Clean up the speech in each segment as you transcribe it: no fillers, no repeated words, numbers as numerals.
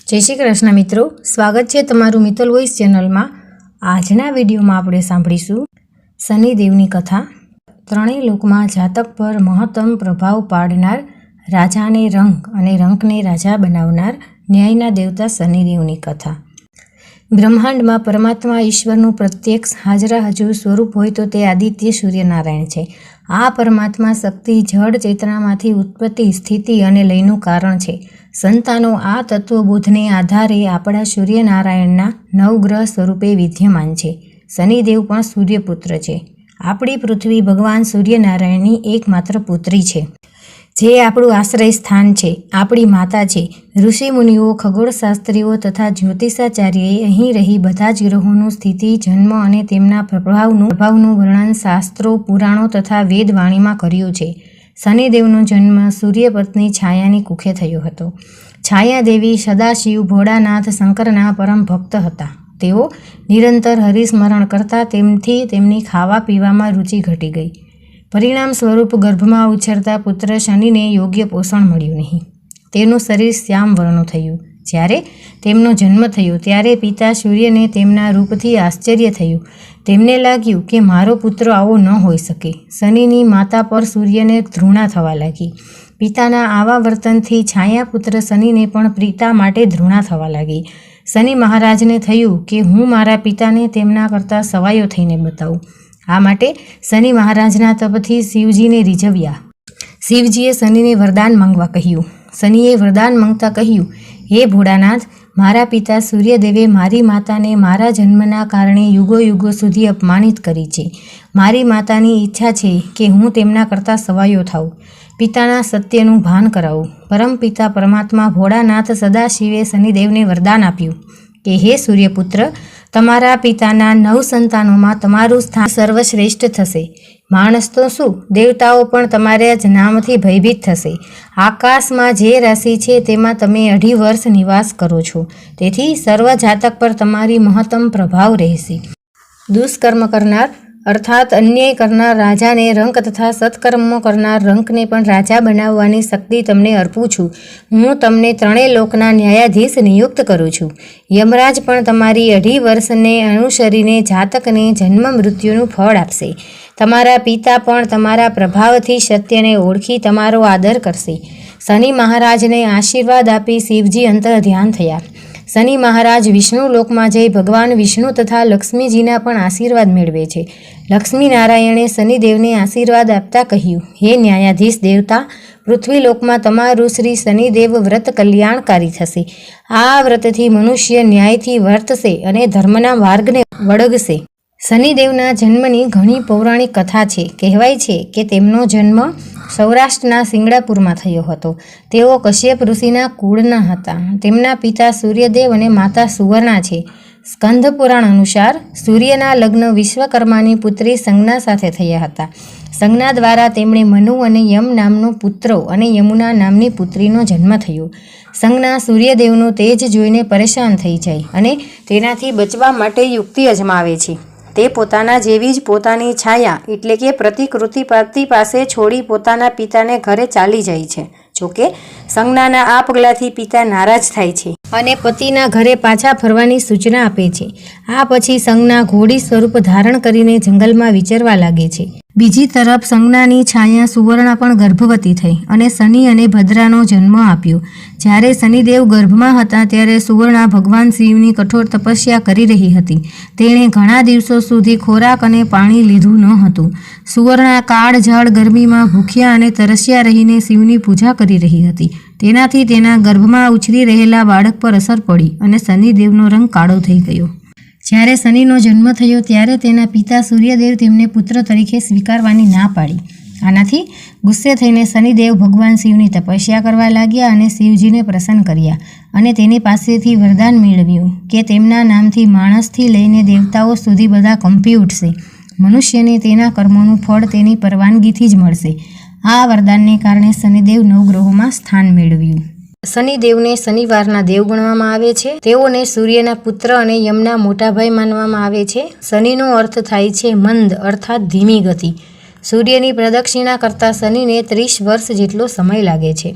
जय श्री कृष्ण मित्रों, स्वागत है तमारू मित्तल वॉइस चेनल में। आजना विडियो में आपणे सांभळीशुं शनिदेवनी कथा। त्रणेय लोक में जातक पर महत्तम प्रभाव पाडनार राजा ने रंक अने रंक ने राजा बनावनार न्यायना देवता शनिदेवनी कथा। ब्रह्मांड में परमात्मा ईश्वरનું प्रत्यक्ष हाजरा हजूर स्वरूप होय तो ते आदित्य सूर्यनारायण है। आ परमात्मा शक्ति जड़ चेतनामांथी उत्पत्ति स्थिति अने लयનું कारण है। संतानो आ तत्वबोधने आधारे आपणा सूर्यनारायणना नवग्रह स्वरूपे विद्यमान है। शनिदेव पण सूर्यपुत्र है। आपणी पृथ्वी भगवान सूर्यनारायणनी एकमात्र पुत्री है, जे આપણું આશ્રય સ્થાન છે, આપણી માતા છે। ઋષિમુનિઓ, ખગોળશાસ્ત્રીઓ તથા જ્યોતિષાચાર્યએ અહીં રહી બધા જ ગ્રહોનું સ્થિતિ, જન્મ અને તેમના પ્રભાવનું વર્ણન શાસ્ત્રો, પુરાણો તથા વેદવાણીમાં કર્યું છે। શનિદેવનો જન્મ સૂર્યપત્ની છાયાની કુખે થયો હતો। છાયાદેવી સદાશિવ, ભોળાનાથ, શંકરના પરમ ભક્ત હતા। તેઓ નિરંતર હરિસ્મરણ કરતા તેમથી તેમની ખાવા પીવામાં રુચિ ઘટી ગઈ। परिणाम स्वरूप गर्भ में उछरता पुत्र शनि ने योग्य पोषण मळ्युं नहीं। तेनुं शरीर श्याम वर्णनुं थयुं। ज्यारे तेमनो जन्म थयो त्यारे पिता सूर्य ने तेमना रूपथी आश्चर्य थयुं। तेमने लाग्युं के मारो पुत्र आवो न होई सके। शनिनी माता पर सूर्य ने घृणा थवा लागी। पिताना आवा वर्तनथी छाया पुत्र शनि ने पण पिता माटे घृणा थवा लागी। शनि महाराज ने थयुं के हूँ मारा पिता ने तेमना करता सवायो थईने बतावुं। आ माटे शनि महाराजना तपथी शिवजी ने રીઝવ્યા। शिवजीए शनि ने वरदान मांगवा कह्युं। शनिए वरदान मांगता कह्युं, हे भोळानाथ, मारा पिता सूर्यदेवे मारी माता ने मारा जन्मना कारणे युगो युगो सुधी अपमानित करी छे। मारी मातानी इच्छा छे के हूँ तेमना करता सवायो थाऊं, पिताना सत्यनुं भान करावुं। परम पिता परमात्मा भोळानाथ सदाशिवे शनिदेवने वरदान आप्युं के हे सूर्यपुत्र, तमारा पिताना 9 संतानों में तमारू स्थान सर्वश्रेष्ठ थशे। माणस तो शू, देवताओं पण तमारा ज नामथी भयभीत थशे। आकाश में जे राशि छे तेमां तमे 2.5 वर्ष निवास करो छो, तेथी सर्व जातक पर तमारी महत्तम प्रभाव रहेशे। दुष्कर्म करनार अर्थात अन्याय करनार राजा ने रंक तथा सत्कर्मो करनार रंक ने पण राजा बनाववानी शक्ति तमने अर्पूं छुं। हूँ तमने त्रणेय लोकना न्यायाधीश नियुक्त करूँ छुं। यमराज पण तमारी 2.5 वर्षने अनुसरीने जातकने जन्म मृत्युनुं फळ आपशे। तमारा पिता पण तमारा प्रभावथी सत्यने ओळखी तमारो आदर करशे। शनि महाराज ने आशीर्वाद आपी शिवजी अंतर ध्यान थया। शनि महाराज विष्णु लोक में जई भगवान विष्णु तथा लक्ष्मीजीना पण आशीर्वाद मेळवे छे। लक्ष्मी नारायणे शनिदेव ने आशीर्वाद आपता कह्युं, हे न्यायाधीश देवता, पृथ्वी लोक में तमारू श्री शनिदेव व्रत कल्याणकारी थशे। आ व्रतथी मनुष्य न्यायथी वर्तशे अने धर्मना मार्गने वळगशे। शनिदेवना जन्मनी घणी पौराणिक कथा छे। कहेवाय छे के तेमनो जन्म सौराष्ट्रना सिंगड़ापुरमां थयो हतो। तेओ कश्यप ऋषिना कुळना हता। तेमना पिता सूर्यदेव अने माता सुवर्णा छे। स्कंध पुराण अनुसार सूर्यना लग्न विश्वकर्मानी पुत्री संज्ञा साथे थया हता। संज्ञा द्वारा तेमणे मनु अने यम नामनो पुत्र अने यमुना नामनी पुत्रीनो जन्म थयो। संज्ञा सूर्यदेवनुं तेज जोईने परेशान थई जाय अने तेनाथी बचवा माटे युक्ति अजमावे छे। ते पोताना जेवी ज पोतानी छाया एटले के प्रतिकृति पति पासे छोड़ी पोताना पिताने घरे चाली जाय छे। जोके संज्ञाना आ पगलाथी पिता नाराज थाय छे अने पतिना घरे पाछा फरवानी सूचना आपे छे। आ पछी संज्ञा घोड़ी स्वरूप धारण करीने जंगलमां विचरवा लागे छे। बीजी तरफ संज्ञानी छाया सुवर्णा पण गर्भवती थई अने शनि अने भद्रानो जन्म आप्यो। ज्यारे शनिदेव गर्भमां हता त्यारे सुवर्णा भगवान शिवनी कठोर तपस्या करी रही हती। तेणे घणा दिवसो सुधी खोराक अने पाणी लीधुं न हतुं। सुवर्णा काळझाळ गरमीमां भूख्या अने तरस्या रहीने शिवनी पूजा करी रही हती। तेनाथी तेना गर्भमां उछरी रहेला बाळक पर असर पड़ी अने शनिदेवनो रंग काळो थई गयो। ज्यारे शनिनो जन्म थयो त्यारे तेना पिता सूर्यदेव तेमने पुत्र तरीके स्वीकारवानी ना पाड़ी। आनाथी गुस्से थईने शनिदेव भगवान शिवनी तपस्या करवा लाग्या अने शिवजीने प्रसन्न कर्या अने तेनी पासेथी वरदान मेळव्युं के तेमना नामथी माणसथी लईने देवताओ सुधी बधा कंपी उठशे। मनुष्यने तेना कर्मोनुं फळ तेनी परवानगीथी ज मळशे। आ वरदानने कारणे शनिदेव नवग्रहोमां स्थान मेळव्युं। शनिदेवने शनिवारना देव गणवामां आवे छे। तेओने सूर्यना पुत्र अने यमना मोटा भाई मानवामां आवे छे। शनिनो अर्थ थाय छे मंद अर्थात धीमी गति। सूर्यनी प्रदक्षिणा करता शनिने 30 वर्ष जेटलो समय लागे छे।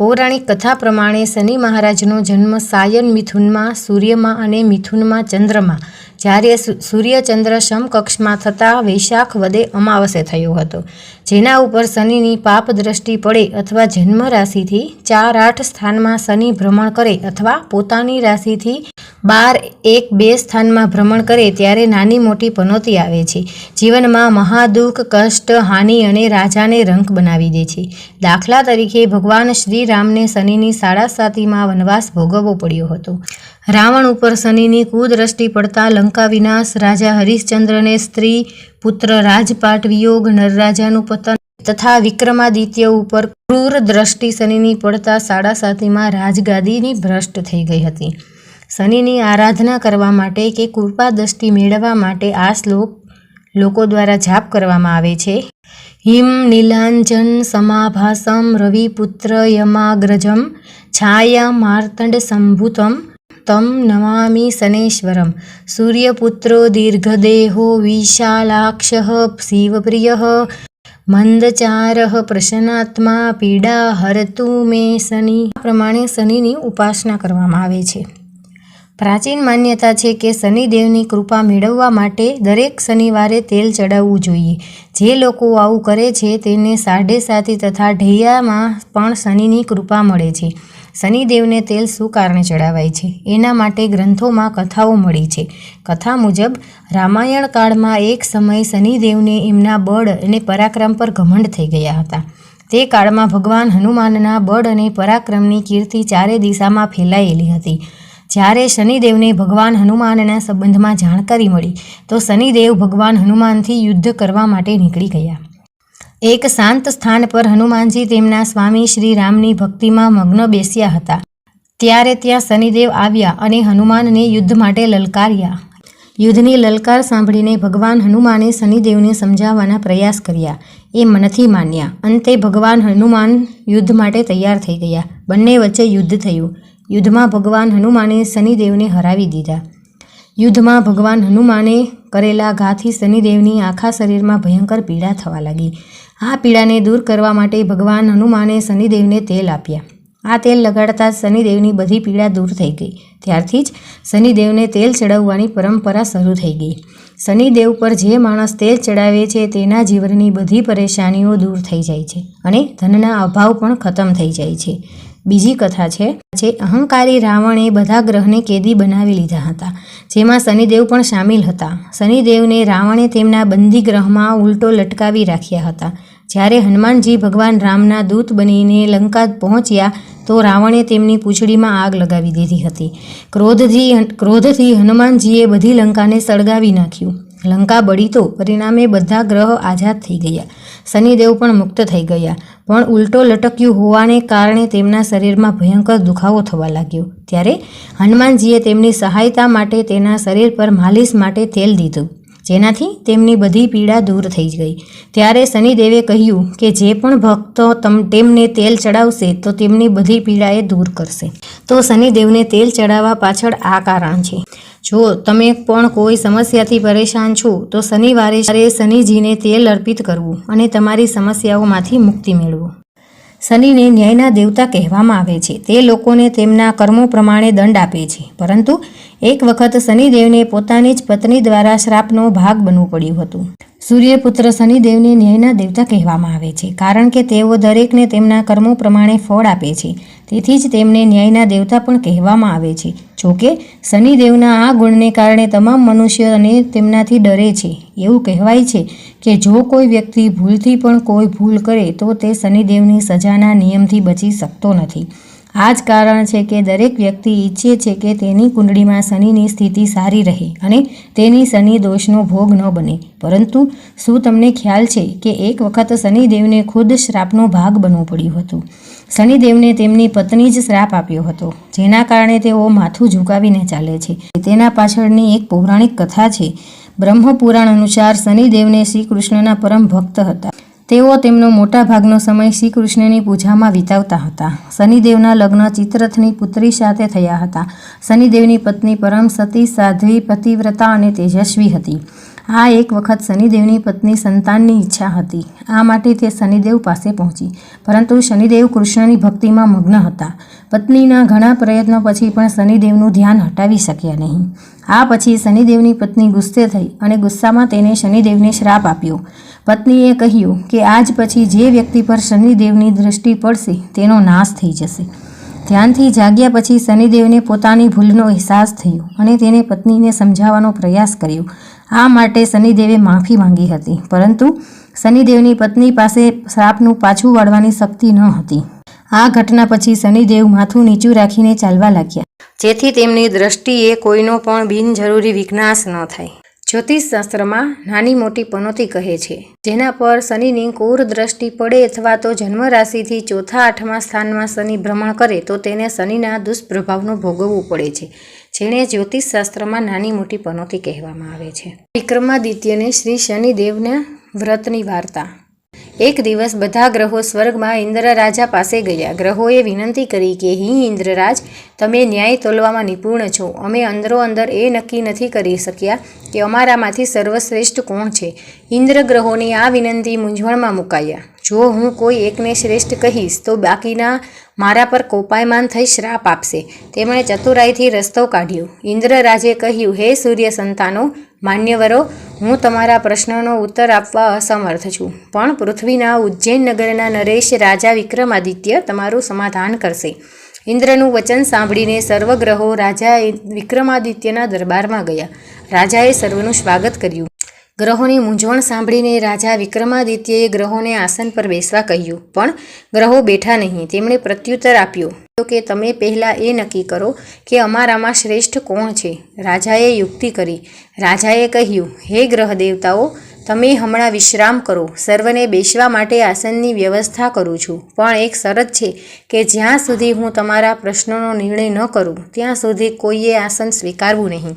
પૌરાણિક કથા પ્રમાણે શનિ મહારાજનો જન્મ સાયન મિથુનમાં સૂર્યમાં અને મિથુનમાં ચંદ્રમાં જ્યારે સૂર્યચંદ્ર સમકક્ષમાં થતાં વૈશાખ વદે અમાવસે થયો હતો, જેના ઉપર શનિની પાપ દ્રષ્ટિ પડે અથવા જન્મ રાશિથી 4-8 સ્થાનમાં શનિ ભ્રમણ કરે અથવા પોતાની રાશિથી 12-1-2 સ્થાનમાં ભ્રમણ કરે ત્યારે નાની મોટી પનોતી આવે છે, જીવનમાં મહાદુઃખ, કષ્ટ, હાનિ અને રાજાને રંક બનાવી દે છે. દાખલા તરીકે ભગવાન શ્રી રામને શનિની 7.5 વનવાસ ભોગવવો પડ્યો હતો. રાવણ ઉપર શનિની કુદ્રષ્ટિ પડતા લંકા વિનાશ, રાજા હરિશ્ચંદ્રને સ્ત્રી પુત્ર રાજપાટ વિયોગ, નરરાજાનું પતન તથા વિક્રમાદિત્ય ઉપર ક્રૂર દ્રષ્ટિ શનિની પડતા 7.5 રાજગાદીની ભ્રષ્ટ થઈ ગઈ હતી. શનિની આરાધના કરવા માટે કે કૃપા દ્રષ્ટિ મેળવવા માટે આ શ્લોક લોકો દ્વારા જાપ કરવામાં આવે છે. હિમ નીલાંજન સમાભાસમ રવિપુત્ર યમાગ્રજમ છાયા માર્તંડ સંભૂતમ તમ નમામિ શનેશ્વરમ સૂર્યપુત્રો દીર્ઘદેહો વિશાલાક્ષઃ શિવપ્રિયઃ મંદચારઃ પ્રસન્નાત્મા પીડા હરતુ મે શનિ. આ પ્રમાણે શનિની ઉપાસના કરવામાં આવે છે. પ્રાચીન માન્યતા છે કે શનિદેવની કૃપા મેળવવા માટે દરેક શનિવારે તેલ ચડાવવું જોઈએ. જે લોકો આવું કરે છે તેને 7.5 તથા ઢૈયામાં પણ શનિની કૃપા મળે છે. શનિદેવને તેલ શું કારણે ચડાવાય છે એના માટે ગ્રંથોમાં કથાઓ મળી છે. કથા મુજબ રામાયણ કાળમાં એક સમય શનિદેવને એમના બળ અને પરાક્રમ પર ઘમંડ થઈ ગયા હતા. તે કાળમાં ભગવાન હનુમાનના બળ અને પરાક્રમની કીર્તિ 4 દિશામાં ફેલાયેલી હતી. જ્યારે શનિદેવને ભગવાન હનુમાનના સંબંધમાં જાણકારી મળી તો શનિદેવ ભગવાન હનુમાનથી યુદ્ધ કરવા માટે નીકળી ગયા. એક શાંત સ્થાન પર હનુમાનજી તેમના સ્વામી શ્રી રામની ભક્તિમાં મગ્ન બેસ્યા હતા. ત્યારે ત્યાં શનિદેવ આવ્યા અને હનુમાનને યુદ્ધ માટે લલકાર્યા. યુદ્ધની લલકાર સાંભળીને ભગવાન હનુમાને શનિદેવને સમજાવવાના પ્રયાસ કર્યા. એ નથી માન્યા. અંતે ભગવાન હનુમાન યુદ્ધ માટે તૈયાર થઈ ગયા. બંને વચ્ચે યુદ્ધ થયું. યુદ્ધમાં ભગવાન હનુમાને શનિદેવને હરાવી દીધા. યુદ્ધમાં ભગવાન હનુમાને કરેલા ઘાથી શનિદેવની આખા શરીરમાં ભયંકર પીડા થવા લાગી. આ પીડાને દૂર કરવા માટે ભગવાન હનુમાને શનિદેવને તેલ આપ્યા. આ તેલ લગાડતા શનિદેવની બધી પીડા દૂર થઈ ગઈ. ત્યારથી જ શનિદેવને તેલ ચડાવવાની પરંપરા શરૂ થઈ ગઈ. શનિદેવ પર જે માણસ તેલ ચડાવે છે તેના જીવનની બધી પરેશાનીઓ દૂર થઈ જાય છે અને ધનના અભાવ પણ ખતમ થઈ જાય છે. બીજી કથા છે અહંકારી રાવણે બધા ગ્રહને કેદી બનાવી લીધા હતા, જેમાં શનિદેવ પણ સામેલ હતા. શનિદેવને રાવણે તેમના બંદી ગ્રહમાં ઉલટો લટકાવી રાખ્યા હતા. જ્યારે હનુમાનજી ભગવાન રામના દૂત બનીને લંકા પહોંચ્યા તો રાવણે તેમની પૂંછડીમાં આગ લગાવી દીધી હતી. ક્રોધથી હનુમાનજીએ બધી લંકાને સળગાવી નાખ્યું. લંકા બળી તો પરિણામે બધા ગ્રહ આઝાદ થઈ ગયા. શનિદેવ પણ મુક્ત થઈ ગયા, પણ ઉલટો લટક્યું હોવાને કારણે તેમના શરીરમાં ભયંકર દુખાવો થવા લાગ્યો. ત્યારે હનુમાનજીએ તેમની સહાયતા માટે તેના શરીર પર માલિશ માટે તેલ દીધું, જેનાથી તેમની બધી પીડા દૂર થઈ ગઈ. ત્યારે શનિદેવે કહ્યું કે જે પણ ભક્તો તેમને તેલ ચડાવશે તો તેમની બધી પીડા એ દૂર કરશે. તો શનિદેવને તેલ ચડાવવા પાછળ આ કારણ છે. જો તમે પણ કોઈ સમસ્યાથી પરેશાન છો તો શનિવારે શનિજીને તેલ અર્પિત કરવું અને તમારી સમસ્યાઓમાંથી મુક્તિ મેળવો. શનિને ન્યાયના દેવતા કહેવામાં આવે છે. તે લોકોને તેમના કર્મો પ્રમાણે દંડ આપે છે. પરંતુ એક વખત શનિદેવને પોતાની જ પત્ની દ્વારા શ્રાપનો ભાગ બનવું પડ્યું હતું. સૂર્યપુત્ર શનિદેવને ન્યાયના દેવતા કહેવામાં આવે છે, કારણ કે તેઓ દરેકને તેમના કર્મો પ્રમાણે ફળ આપે છે. તેથી જ તેમને ન્યાયના દેવતા પણ કહેવામાં આવે છે. જોકે શનિદેવના આ ગુણને કારણે તમામ મનુષ્ય અને તેમનાથી ડરે છે. એવું કહેવાય છે કે જો કોઈ વ્યક્તિ ભૂલથી પણ કોઈ ભૂલ કરે તો તે શનિદેવની સજાના નિયમથી બચી શકતો નથી. આ જ કારણ છે કે દરેક વ્યક્તિ ઈચ્છે છે કે તેની કુંડળીમાં શનિની સ્થિતિ સારી રહે અને તેની શનિ દોષનો ભોગ ન બને. પરંતુ શું તમને ખ્યાલ છે કે એક વખત શનિદેવને ખુદ શ્રાપનો ભાગ બનવું પડ્યું હતું. શનિદેવને તેમની પત્ની જ શ્રાપ આપ્યો હતો, જેના કારણે તેઓ માથું ઝુકાવીને ચાલે છે. તેના પાછળની એક પૌરાણિક કથા છે. બ્રહ્મપુરાણ અનુસાર શનિદેવને શ્રી કૃષ્ણના પરમ ભક્ત હતા. તેઓ તેમનો મોટા ભાગનો સમય શ્રી કૃષ્ણની પૂજામાં વિતાવતા હતા. શનિદેવના લગ્ન ચિત્રથની પુત્રી સાથે થયા હતા. શનિદેવની પત્ની પરમ સતી, સાધ્વી, પતિવ્રતા અને તેજસ્વી હતી. આ એક વખત શનિદેવની પત્ની સંતાનની ઈચ્છા હતી. આ માટે તે શનિદેવ પાસે પહોંચી, પરંતુ શનિદેવ કૃષ્ણની ભક્તિમાં મગ્ન હતા. પત્નીના ઘણા પ્રયત્નો પછી પણ શનિદેવનું ધ્યાન હટાવી શક્યા નહીં. આ પછી શનિદેવની પત્ની ગુસ્સે થઈ અને ગુસ્સામાં તેને શનિદેવને શ્રાપ આપ્યો. પત્નીએ કહ્યું કે આજ પછી જે વ્યક્તિ પર શનિદેવની દૃષ્ટિ પડશે તેનો નાશ થઈ જશે. ધ્યાનથી જાગ્યા પછી શનિદેવને પોતાની ભૂલનો અહેસાસ થયો અને તેને પત્નીને સમજાવવાનો પ્રયાસ કર્યો. આ માટે શનિદેવે માફી માંગી હતી, પરંતુ શનિદેવની પત્ની પાસે શ્રાપનું પાછું વાળવાની શક્તિ ન હતી. આ ઘટના પછી શનિદેવ માથું નીચું રાખીને ચાલવા લાગ્યા, જેથી તેમની દ્રષ્ટિએ કોઈનો પણ બિનજરૂરી વિનાશ ન થાય. જ્યોતિષશાસ્ત્રમાં નાની મોટી પનોતી કહે છે, જેના પર શનિની ક્રૂર દ્રષ્ટિ પડે અથવા તો જન્મ રાશિથી ચોથા આઠમા સ્થાનમાં શનિ ભ્રમણ કરે તો તેને શનિના દુષ્પ્રભાવનું ભોગવવું પડે છે, જેને જ્યોતિષશાસ્ત્રમાં નાની મોટી પનોતી કહેવામાં આવે છે. વિક્રમાદિત્યને શ્રી શનિદેવના વ્રતની વાર્તા. એક દિવસ બધા ગ્રહો સ્વર્ગમાં ઇન્દ્ર રાજા પાસે ગયા. ગ્રહોએ વિનંતી કરી કે હે ઇન્દ્રરાજ, તમે ન્યાય તોલવામાં નિપુણ છો. અમે અંદરો અંદર એ નક્કી નથી કરી શક્યા કે અમારામાંથી સર્વશ્રેષ્ઠ કોણ છે. ઇન્દ્ર ગ્રહોની આ વિનંતી મૂંઝવણમાં મુકાયા. જો હું કોઈ એકને શ્રેષ્ઠ કહીશ તો બાકીના મારા પર કોપાયમાન થઈ શ્રાપ આપશે. તેમણે ચતુરાઈથી રસ્તો કાઢ્યો. ઇન્દ્રરાજે કહ્યું, હે સૂર્ય સંતાનો, માન્યવરો, હું તમારા પ્રશ્નનો ઉત્તર આપવા અસમર્થ છું, પણ પૃથ્વીના ઉજ્જૈન નગરના નરેશ રાજા વિક્રમાદિત્ય તમારું સમાધાન કરશે. ઇન્દ્રનું વચન સાંભળીને સર્વ ગ્રહો રાજા વિક્રમાદિત્યના દરબારમાં ગયા. રાજાએ સર્વનું સ્વાગત કર્યું. ગ્રહોની મૂંઝવણ સાંભળીને રાજા વિક્રમાદિત્યએ ગ્રહોને આસન પર બેસવા કહ્યું, પણ ગ્રહો બેઠા નહીં. તેમણે પ્રત્યુત્તર આપ્યો કે તમે પહેલાં એ નક્કી કરો કે અમારામાં શ્રેષ્ઠ કોણ છે. રાજાએ યુક્તિ કરી. રાજાએ કહ્યું, હે ગ્રહ દેવતાઓ, તમે હમણાં વિશ્રામ કરો. સર્વને બેસવા માટે આસનની વ્યવસ્થા કરું છું, પણ એક શરત છે કે જ્યાં સુધી હું તમારા પ્રશ્નોનો નિર્ણય ન કરું ત્યાં સુધી કોઈએ આસન સ્વીકારવું નહીં.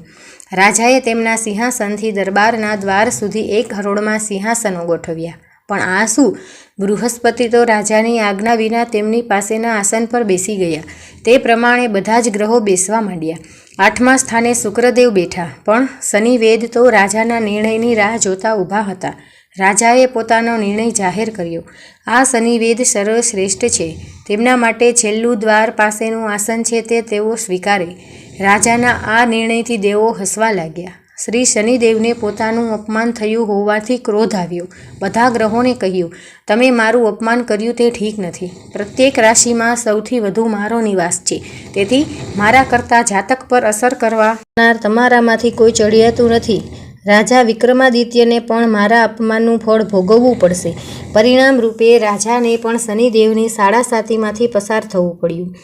રાજાએ તેમના સિંહાસનથી દરબારના દ્વાર સુધી એક હરોળમાં સિંહાસનો ગોઠવ્યા. પણ આ શું? બૃહસ્પતિ તો રાજાની આજ્ઞા વિના તેમની પાસેના આસન પર બેસી ગયા. તે પ્રમાણે બધા જ ગ્રહો બેસવા માંડ્યા. આઠમા સ્થાને શુક્રદેવ બેઠા, પણ શનિવેદ તો રાજાના નિર્ણયની રાહ જોતા ઊભા હતા. રાજાએ પોતાનો નિર્ણય જાહેર કર્યો. આ શનિવેદ સર્વશ્રેષ્ઠ છે. તેમના માટે છેલ્લું દ્વાર પાસેનું આસન છે તે તેઓ સ્વીકારે. રાજાના આ નિર્ણયથી દેવો હસવા લાગ્યા. શ્રી શનિદેવને પોતાનું અપમાન થયું હોવાથી ક્રોધ આવ્યો. બધા ગ્રહોને કહ્યું, તમે મારું અપમાન કર્યું તે ઠીક નથી. પ્રત્યેક રાશિમાં સૌથી વધુ મારો નિવાસ છે, તેથી મારા કરતાં જાતક પર અસર કરનાર તમારામાંથી કોઈ ચડિયાતું નથી. રાજા વિક્રમાદિત્યને પણ મારા અપમાનનું ફળ ભોગવવું પડશે. પરિણામ રૂપે રાજાને પણ શનિદેવની સાડાસાતીમાંથી પસાર થવું પડ્યું.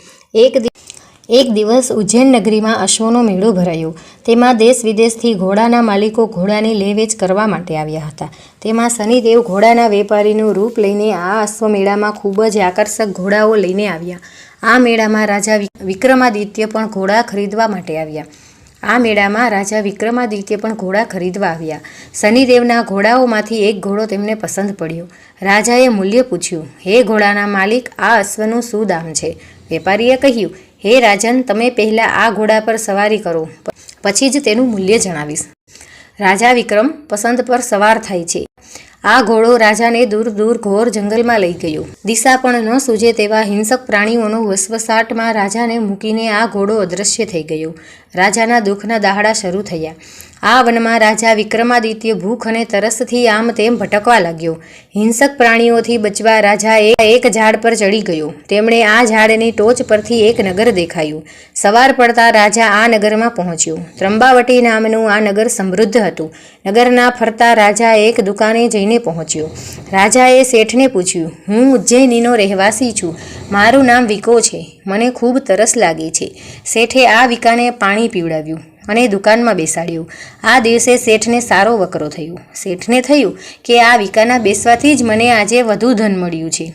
એક દિવસ ઉજ્જૈન નગરીમાં અશ્વનો મેળો ભરાયો. તેમાં દેશ વિદેશથી ઘોડાના માલિકો ઘોડાની લે-વેચ કરવા માટે આવ્યા હતા. તેમાં શનિદેવ ઘોડાના વેપારીનું રૂપ લઈને આ અશ્વમેળામાં ખૂબ જ આકર્ષક ઘોડાઓ લઈને આવ્યા. આ મેળામાં રાજા વિક્રમાદિત્ય પણ ઘોડા ખરીદવા માટે આવ્યા. શનિદેવના ઘોડાઓમાંથી એક ઘોડો તેમને પસંદ પડ્યો. રાજાએ મૂલ્ય પૂછ્યું. હે ઘોડાના માલિક, આ અશ્વનું શું દામ છે? વેપારીએ કહ્યું, હે રાજન, તમે પહેલાં આ ઘોડા પર સવારી કરો, પછી જ તેનું મૂલ્ય જણાવીશ. રાજા વિક્રમ પસંદ પર સવાર થાય છે. આ ઘોડો રાજાને દૂર દૂર ઘોર જંગલમાં લઈ ગયો. દિશા પણ ન સૂજે તેવા હિંસક પ્રાણીઓનો વસવસાટમાં રાજાને મૂકીને આ ઘોડો અદૃશ્ય થઈ ગયો. રાજાના દુઃખના દહાડા શરૂ થયા. આ વનમાં રાજા વિક્રમાદિત્ય ભૂખ અને તરસથી આમ તેમ ભટકવા લાગ્યો. હિંસક પ્રાણીઓથી બચવા રાજા એક ઝાડ પર ચડી ગયો. તેમણે આ ઝાડની ટોચ પરથી એક નગર દેખાયું. સવાર પડતા રાજા આ નગરમાં પહોંચ્યો. ત્રંબાવટી નામનું આ નગર સમૃદ્ધ હતું. નગરના ફરતા રાજા એક દુકાને જઈને પહોંચ્યો. રાજાએ શેઠને પૂછ્યું, હું ઉજ્જૈનીનો રહેવાસી છું. મારું નામ વિકો છે. મને ખૂબ તરસ લાગી છે. શેઠે આ વિકાને પાણી પીવડાવ્યું અને દુકાનમાં બેસાડ્યું. આ દિવસે શેઠને સારો વકરો થયો. શેઠને થયું કે આ વિકાના બેસવાથી જ મને આજે વધુ ધન મળ્યું છે.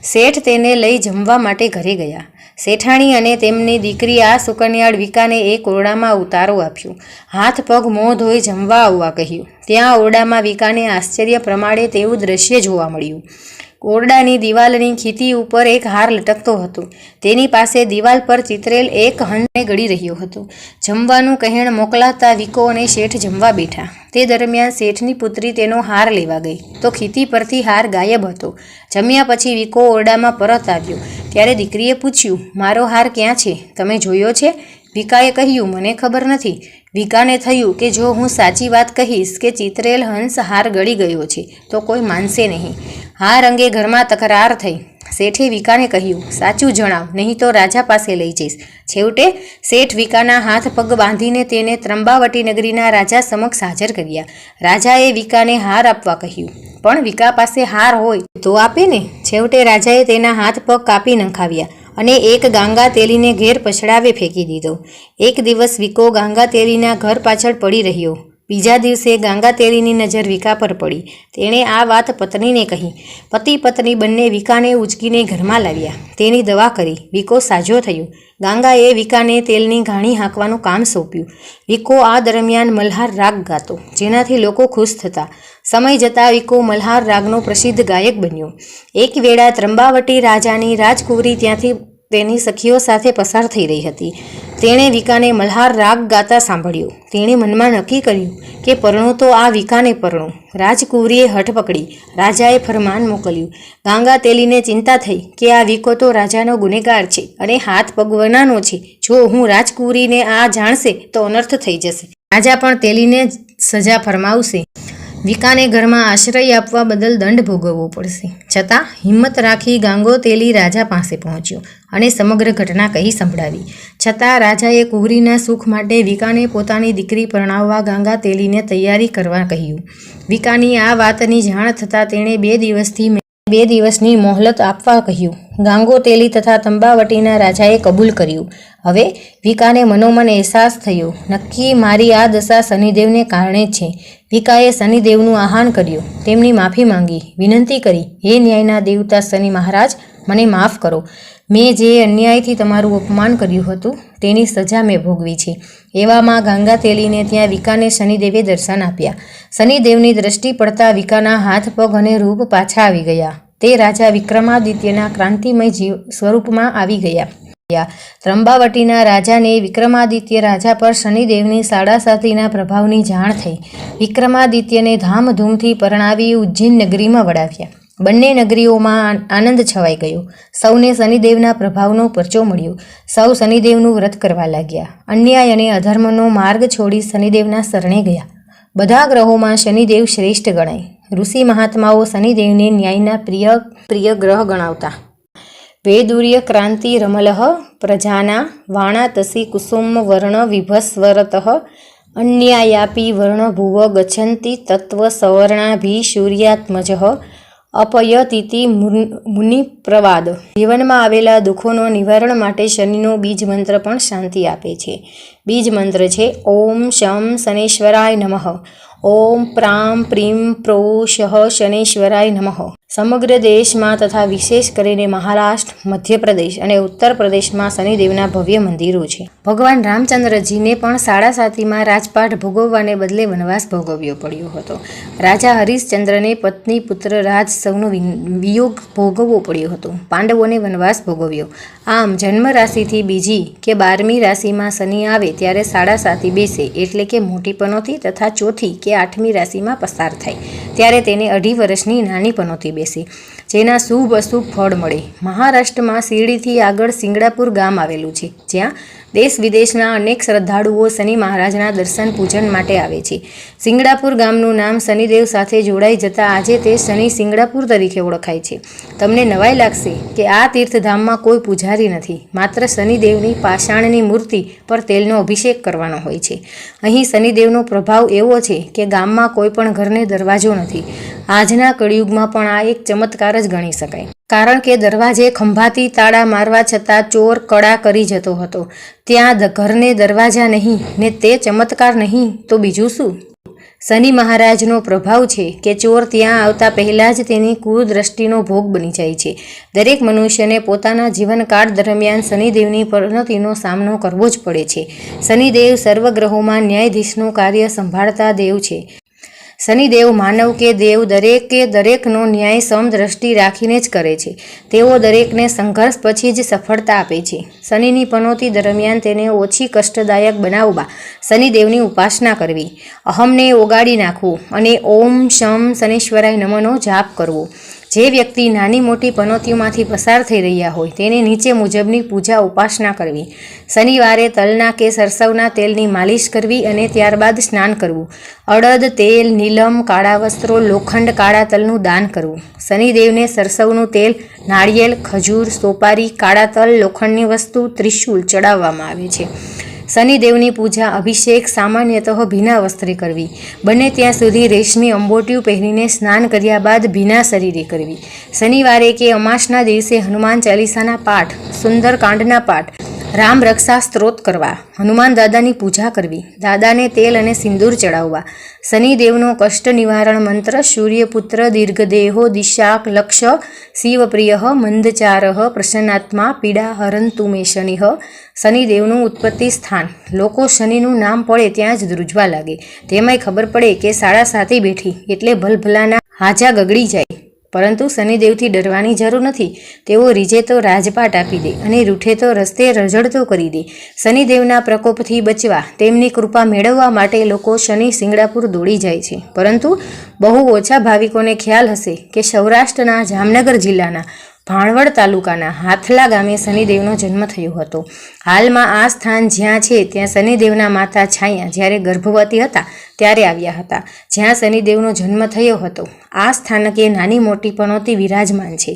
શેઠ તેને લઈ જમવા માટે ઘરે ગયા. શેઠાણી અને તેમની દીકરી આ સુકન્યાળ વિકાને એક ઓરડામાં ઉતારો આપ્યો. હાથ પગ મોં ધોઈ જમવા આવવા કહ્યું. ત્યાં ઓરડામાં વિકાને આશ્ચર્ય પ્રમાણે તેવું દ્રશ્ય જોવા મળ્યું. ઓરડાની દિવાલની ખીતી ઉપર એક હાર લટકતો હતો. તેની પાસે દિવાલ પર ચિતરેલ એક હંસને ગળી રહ્યો હતો. જમવાનું કહેણ મોકલાતા વિકો અને શેઠ જમવા બેઠા. તે દરમિયાન શેઠની પુત્રી તેનો હાર લેવા ગઈ તો ખીતી પરથી હાર ગાયબ હતો. જમ્યા પછી વિકો ઓરડામાં પરત આવ્યો ત્યારે દીકરીએ પૂછ્યું, મારો હાર ક્યાં છે? તમે જોયો છે? વિકાએ કહ્યું, મને ખબર નથી. વિકાને થયું કે જો હું સાચી વાત કહીશ કે ચિતરેલ હંસ હાર ગળી ગયો છે તો કોઈ માનશે નહીં. હાર અંગે ઘરમાં તકરાર થઈ. શેઠે વિકાને કહ્યું, સાચું જણાવ, નહીં તો રાજા પાસે લઈ જઈશ. છેવટે શેઠ વિકાના હાથ પગ બાંધીને તેને ત્રંબાવટી નગરીના રાજા સમક્ષ હાજર કર્યા. રાજાએ વિકાને હાર આપવા કહ્યું, પણ વિકા પાસે હાર હોય તો આપે ને. છેવટે રાજાએ તેના હાથ પગ કાપી નંખાવ્યા અને એક ગાંગા તેલીને ઘેર પછડાવે ફેંકી દીધો. એક દિવસ વિકો ગાંગા તેલીના ઘર પાછળ પડી રહ્યો. બીજા દિવસે ગાંગા તેલીની નજર વિકા પર પડી. તેણે આ વાત પત્નીને કહી. પતિ પત્ની બંને વિકાને ઉચકીને ઘરમાં લાવ્યા. તેની દવા કરી. વિકો સાજો થયો. ગાંગાએ વિકાને તેલની ઘાણી હાંકવાનું કામ સોંપ્યું. વિકો આ દરમિયાન મલ્હાર રાગ ગાતો, જેનાથી લોકો ખુશ થતા. સમય જતાં વિકો મલ્હાર રાગનો પ્રસિદ્ધ ગાયક બન્યો. એક વેળા ત્રંબાવટી રાજાની રાજકુંવરી ત્યાંથી તેની સખીઓ સાથે પસાર થઈ રહી હતી. તેણે વિકાને મલ્હાર રાગ ગાતા સાંભળ્યો. તેણે મનમાં નક્કી કર્યું કે પરણું તો આ વિકાને પરણું. રાજકુંવરીએ હઠ પકડી. રાજાએ ફરમાન મોકલ્યું. ગાંગા તેલીને ચિંતા થઈ કે આ વિકો તો રાજાનો ગુનેગાર છે અને હાથ પગવનાનો છે. જો હું રાજકુંવરીને આ જાણશે તો અનર્થ થઈ જશે. રાજા પણ તેલીને સજા ફરમાવશે. વિકાને ઘરમાં આશ્રય આપવા બદલ દંડ ભોગવવો પડશે. છતાં હિંમત રાખી ગાંગો તેલી રાજા પાસે પહોંચ્યો અને સમગ્ર ઘટના કહી સંભળાવી. છતાં રાજાએ કુંવરીના સુખ માટે વિકાને પોતાની દીકરી પરણાવવા ગાંગા તેલીને તૈયારી કરવા કહ્યું. વિકાની આ વાતની જાણ થતાં તેણે 2 દિવસની મોહલત આપવા કહ્યું. ગાંગો તેલી તથા તંબાવટીના રાજાએ કબૂલ કર્યું. હવે વિકાને મનોમન અહેસાસ થયો, નક્કી મારી આ દશા શનિદેવને કારણે છે. વિકાએ શનિદેવનું આહ્વાન કર્યું. તેમની માફી માંગી. વિનંતી કરી, હે ન્યાયના દેવતા શનિ મહારાજ, મને માફ કરો. મેં જે અન્યાયથી તમારું અપમાન કર્યું હતું તેની સજા મેં ભોગવી છે. એવામાં ગાંગા તેલીને ત્યાં વિકાને શનિદેવે દર્શન આપ્યા. શનિદેવની દ્રષ્ટિ પડતા વિકાના હાથ પગ અને રૂપ પાછા આવી ગયા. તે રાજા વિક્રમાદિત્યના ક્રાંતિમય સ્વરૂપમાં આવી ગયા. ત્રંબાવટીના રાજાને વિક્રમાદિત્ય રાજા પર શનિદેવની સાડાસાતીના પ્રભાવની જાણ થઈ. વિક્રમાદિત્યને ધામધૂમથી પરણાવી ઉજ્જૈન નગરીમાં વડાવ્યા. બંને નગરીઓમાં આનંદ છવાઈ ગયો. સૌને શનિદેવના પ્રભાવનો પરચો મળ્યો. સૌ શનિદેવનું વ્રત કરવા લાગ્યા. અન્યાય અને અધર્મનો માર્ગ છોડી શનિદેવના શરણે ગયા. બધા ગ્રહોમાં શનિદેવ શ્રેષ્ઠ ગણાય. ઋષિ મહાત્માઓ શનિદેવને ન્યાયના પ્રિય ગ્રહ ગણાવતા. વેદુર્ય ક્રાંતિ રમલઃ પ્રજાના વાણાતસી કુસુમ વર્ણ વિભસ્વરતઃ અન્યાયાપી વર્ણ ભુવ ગચ્છન્તિ તત્વ સવર્ણાભી સૂર્યાત્મજઃ અપયતિતિ મુનિપ્રવાદ. જીવનમાં આવેલા દુઃખોનો નિવારણ માટે શનિનો બીજ મંત્ર પણ શાંતિ આપે છે. બીજ મંત્ર છે ઓમ શમ શનેશ્વરાય નમઃ. ઓમ પ્રામ પ્રીમ પ્રોષઃ શનેશ્વરાય નમઃ. સમગ્ર દેશમાં તથા વિશેષ કરીને મહારાષ્ટ્ર, મધ્યપ્રદેશ અને ઉત્તર પ્રદેશમાં શનિદેવના ભવ્ય મંદિરો છે. ભગવાન રામચંદ્રજીને પણ સાડાસાતીમાં રાજપાટ ભોગવવાને બદલે વનવાસ ભોગવ્યો પડ્યો હતો. રાજા હરિશ્ચંદ્રને પત્ની, પુત્ર, રાજ સૌનો વિયોગ ભોગવવો પડ્યો હતો. પાંડવોને વનવાસ ભોગવ્યો. આમ જન્મ રાશિથી બીજી કે 12મી રાશિમાં શનિ આવે ત્યારે સાડાસાતી બેસે એટલે કે મોટી પનોતી તથા ચોથી કે 8મી રાશિમાં પસાર થાય ત્યારે તેને 2.5 વર્ષની નાની પનોતી બેસે, જેના શુભ અશુભ ફળ મળે. મહારાષ્ટ્રમાં શિરડીથી આગળ સિંગડાપુર ગામ આવેલું છે, જ્યાં દેશ વિદેશના અનેક શ્રદ્ધાળુઓ શનિ મહારાજના દર્શન પૂજન માટે આવે છે. સિંગડાપુર ગામનું નામ શનિદેવ સાથે જોડાઈ જતાં આજે તે શનિ સિંગડાપુર તરીકે ઓળખાય છે. તમને નવાઈ લાગશે કે આ તીર્થધામમાં કોઈ પૂજારી નથી, માત્ર શનિદેવની પાષાણની મૂર્તિ પર તેલનો અભિષેક કરવાનો હોય છે. અહીં શનિદેવનો પ્રભાવ એવો છે કે ગામમાં કોઈ પણ ઘરને દરવાજો નથી. આજના કળિયુગમાં પણ આ એક ચમત્કાર જ ગણી શકાય, કારણ કે દરવાજે ખંભાતી તાળા મારવા છતાં ચોર કડા કરી જતો હતો. ત્યાં ઘરને દરવાજા નહીં ને તે ચમત્કાર નહીં તો બીજું શું? શનિ મહારાજનો પ્રભાવ છે કે ચોર ત્યાં આવતા પહેલાં જ તેની કુદૃષ્ટિનો ભોગ બની જાય છે. દરેક મનુષ્યને પોતાના જીવનકાળ દરમિયાન શનિદેવની પરિણતિનો સામનો કરવો જ પડે છે. શનિદેવ સર્વગ્રહોમાં ન્યાયાધીશનું કાર્ય સંભાળતા દેવ છે. શનિદેવ માનવ કે દેવ દરેકનો ન્યાય સમદ્રષ્ટિ રાખીને જ કરે છે. તેઓ દરેકને સંઘર્ષ પછી જ સફળતા આપે છે. શનિની પનોતી દરમિયાન તેને ઓછી કષ્ટદાયક બનાવવા શનિદેવની ઉપાસના કરવી, અહમને ઓગાળી નાખવું અને ઓમ શમ શનીશ્વરાય નમઃનો જાપ કરવો. જે વ્યક્તિ નાની મોટી પનોતીઓમાંથી પસાર થઈ રહ્યા હોય તેને નીચે મુજબની પૂજા ઉપાસના કરવી. શનિવારે તલના કે સરસવના તેલની માલિશ કરવી અને ત્યારબાદ સ્નાન કરવું. અડદ, તેલ, નીલમ, કાળા વસ્ત્રો, લોખંડ, કાળા તલનું દાન કરવું. શનિદેવને સરસવનું તેલ, નાળિયેર, ખજૂર, સોપારી, કાળા તલ, લોખંડની વસ્તુ, ત્રિશૂળ ચડાવવામાં આવે છે. શનિદેવની પૂજા અભિષેક સામાન્યતઃ ભીના વસ્ત્રે કરવી. બને ત્યાં સુધી રેશમી અંબોટિયું પહેરીને સ્નાન કર્યા બાદ ભીના શરીરે કરવી. શનિવારે કે અમાસના દિવસે હનુમાન ચાલીસાના પાઠ, સુંદરકાંડના પાઠ, રામ રક્ષા સ્ત્રોત કરવા, હનુમાન દાદાની પૂજા કરવી, દાદાને તેલ અને સિંદૂર ચડાવવા. શનિદેવનો કષ્ટ નિવારણ મંત્ર સૂર્યપુત્ર દીર્ઘદેહો દિશાક લક્ષ શિવપ્રિય મંદચારઃ પ્રસન્નાત્મા પીડા હરંતુ મે શનિઃ. શનિદેવનું ઉત્પત્તિ સ્થાન. લોકો શનિનું નામ પડે ત્યાં જ ધ્રુજવા લાગે. તેમાંય ખબર પડે કે શાળા સાથે બેઠી એટલે ભલભલાના હાજા ગગડી જાય. પરંતુ શનિદેવથી ડરવાની જરૂર નથી. તેઓ રીઝે તો રાજપાટ આપી દે અને રૂઠે તો રસ્તે રઝળતો કરી દે. શનિદેવના પ્રકોપથી બચવા, તેમની કૃપા મેળવવા માટે લોકો શનિ સિંગડાપુર દોડી જાય છે. પરંતુ બહુ ઓછા ભાવિકોને ખ્યાલ હશે કે સૌરાષ્ટ્રના જામનગર જિલ્લાના ભાણવડ તાલુકાના હાથલા ગામે શનિદેવનો જન્મ થયો હતો. હાલમાં આ સ્થાન જ્યાં છે ત્યાં શનિદેવના માતા છાયા જ્યારે ગર્ભવતી હતા ત્યારે આવ્યા હતા, જ્યાં શનિદેવનો જન્મ થયો હતો. આ સ્થાનકે નાની મોટી પનોતી વિરાજમાન છે.